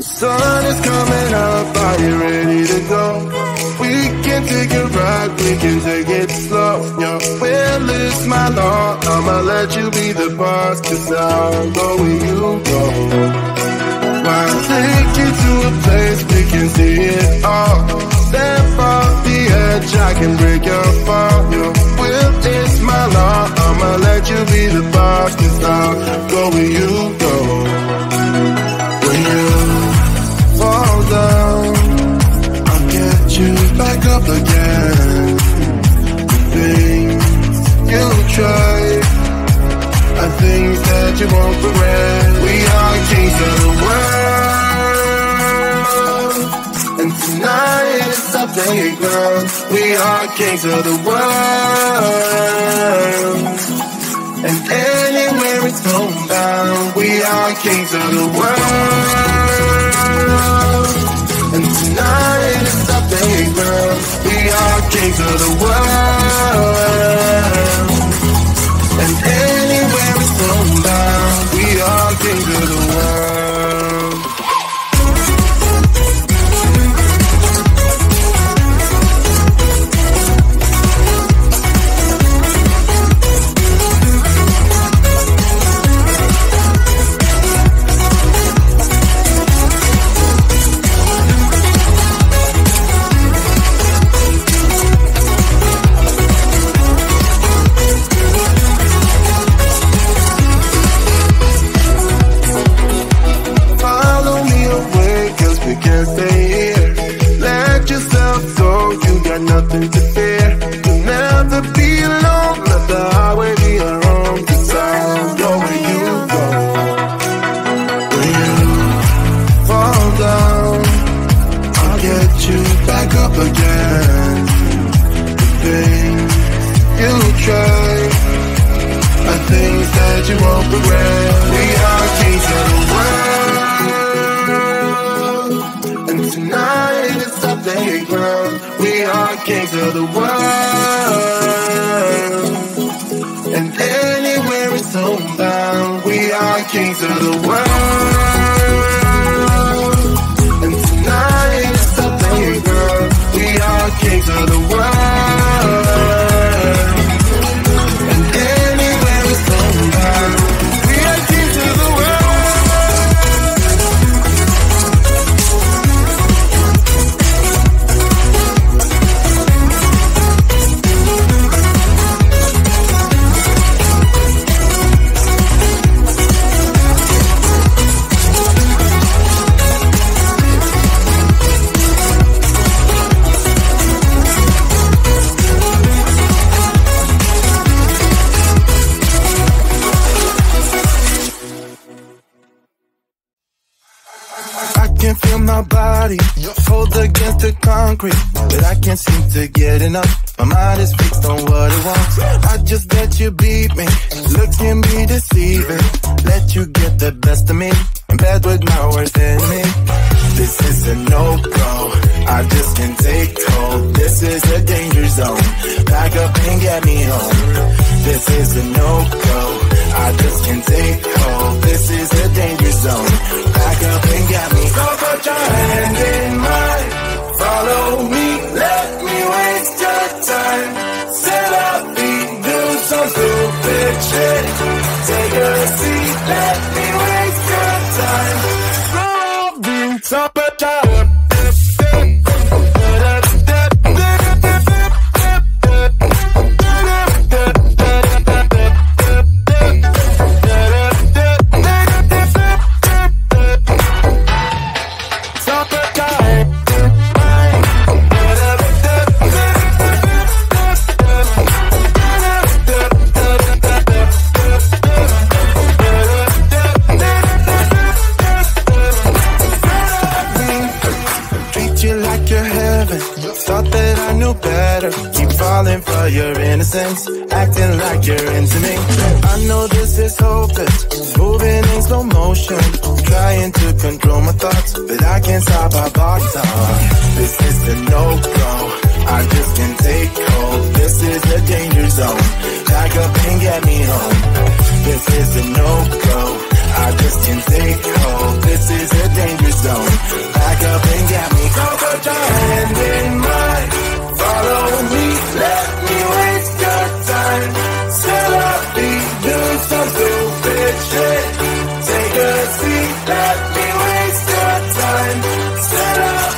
Sun is coming up, are you ready to go? We can take it right, we can take it slow. Your will is my law, I'ma let you be the boss, 'cause I'll go where you go. I'll take you to a place we can see it all. Step off the edge, I can break your fall. Your will is my law, I'ma let you be the boss, 'cause I'll go where you go. When you fall down, I'll get you back up again. The things you try are things that you won't regret. We are kings of the world, and tonight is our playground. We are kings of the world, and anywhere it's homebound. We are kings of the world, and tonight is our playground. We are kings of the world, and anywhere it's homebound. We are kings of the world. Nothing to fear. You'll never be alone. Let the highway be your home, 'cause I'll go where you go. When you fall down, I'll get you back up again. The things you try are things that you won't regret. We are kings of the world, and tonight is our playground. We are kings of the world, and anywhere it's homebound. We are kings of the world, and tonight it's our playground. We are kings of the world, and anywhere it's homebound. We are kings of the world. Feel my body hold against the concrete, but I can't seem to get enough. My mind is fixed on what it wants. I just let you beat me, look at me deceiving. Let you get the best of me, in bed with my worst enemy. This is a no-go, I just can't take hold. This is a danger zone, back up and get me home. This is a no-go, I just can't take hold. This is a danger zone, back up and get me home. So put your hand in mine, follow me, let me waste your time. Set up feet, do some stupid shit. Take a seat, let me waste your time. So put your for your innocence, acting like you're into me. I know this is hopeless, moving in slow motion, trying to control my thoughts, but I can't stop our body talk. This is a no-go, I just can't take hold. This is a danger zone, back up and get me home. This is a no-go, I I just can't take hold. This is a danger zone. Back up and get me. Come put your hand in mine. Follow me, let me waste your time. Set up, do some stupid shit. Take a seat, let me waste your time. Set up,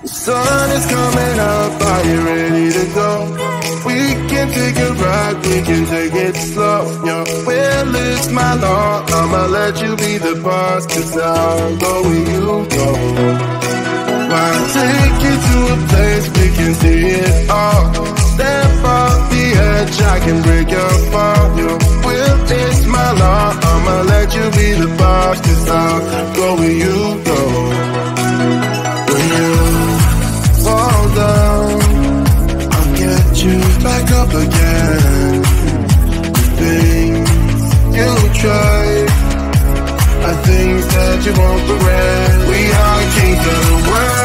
sun is coming up, are you ready to go? We can take a ride, we can take it slow. Yo, well, it's my law, I'ma let you be the boss, 'cause I'll go where you go. I'll take you to a place we can see it all. Step off the edge, I can break your fall. Yo, well, it's my law, I'ma let you be the boss, 'cause I'll go where you go. When you fall down, I'll get you back up again. The things you try are things that you won't regret. We are kings of the world,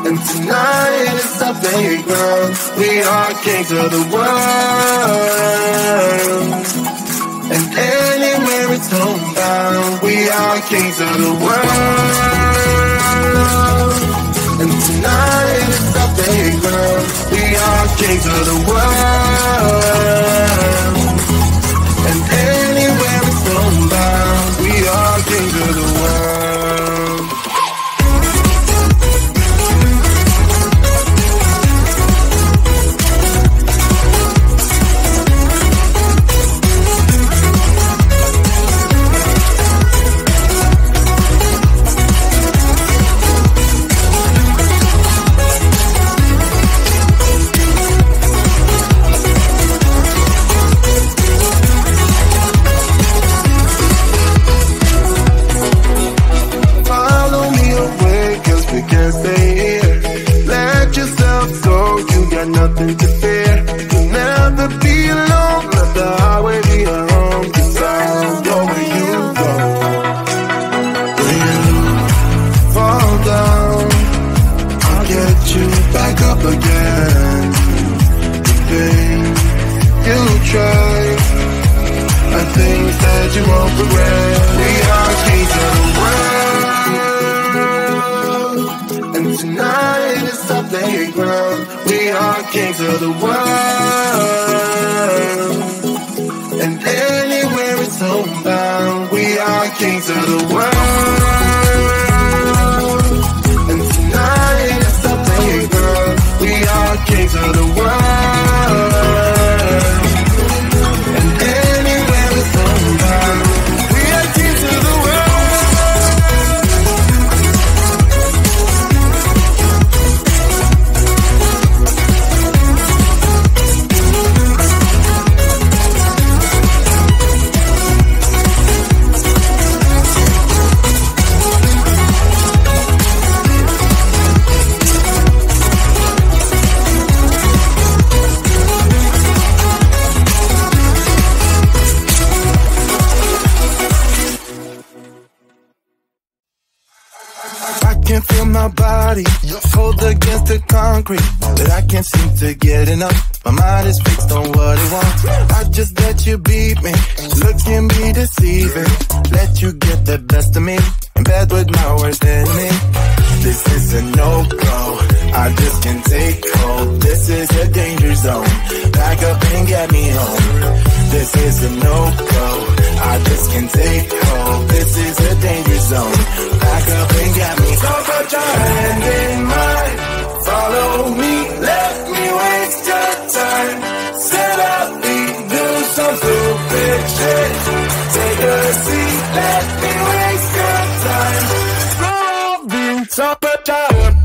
and tonight is our playground. We are kings of the world, and anywhere it's homebound. We are kings of the world, and tonight is our playground. We are kings of the world, and anywhere it's homebound. We are kings of the world. Nothing to fear. You'll never be alone. Let the highway be your home, 'cause I'll go where you go. When you fall down, I'll get you back up again. The things you try are things that you won't regret. We are kings of the world, and tonight is our playground. We are kings of the world, and anywhere it's homebound. We are kings of the world, and tonight is our playground. We are kings of the world, and anywhere it's homebound. We are kings of the world. My body cold against the concrete, but I can't seem to get enough. My mind is fixed on what it wants. I just let you beat me, look can be deceiving. Let you get the best of me, in bed with my worst enemy. This is a no-go, I just can't take hold. This is a danger zone, back up and get me home. This is a no-go, I just can't take hold. This is a danger zone, back up and get me. So put your hand in mine, follow me, let me waste your time. bitch it. Take a seat, let me waste your time. Rolling top of time.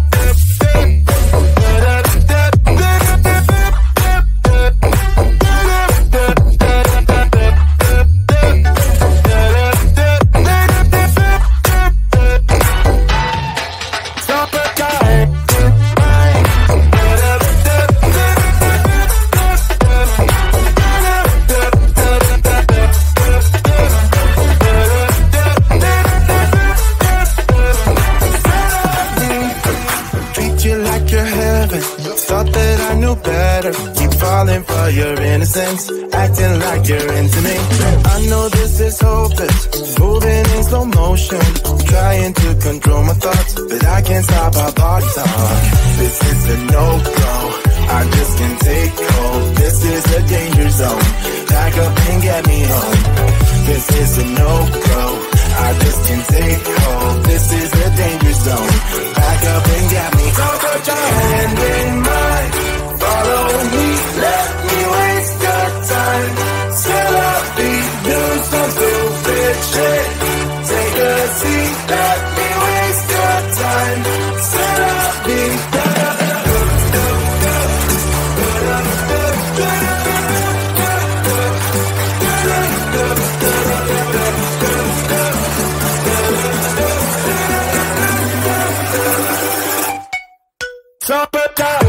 Falling for your innocence, acting like you're into me. I know this is hopeless, moving in slow motion, trying to control my thoughts, but I can't stop our body talk. This is a no-go, I just can't take hold. This is a danger zone, pack up and get me home. This is a no-go, I just can't take hold. This is a danger zone, pack up and get me home. Put your hand in mine, follow me, let me waste your time. Till I be doing some stupid shit. Take a seat, let me waste your time. Till I be top of top.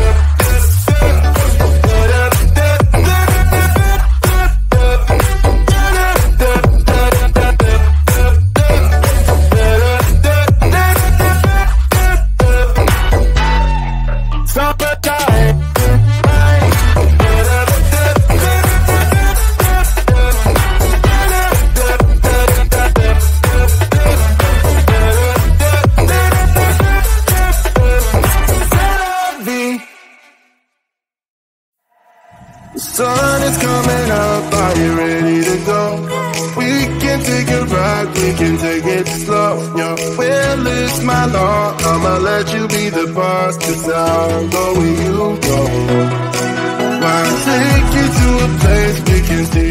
Sun is coming up, are you ready to go? We can take a ride, we can take it slow. Your will is my law, I'ma let you be the boss, 'cause I'll go where you go. I'll take you to a place we can see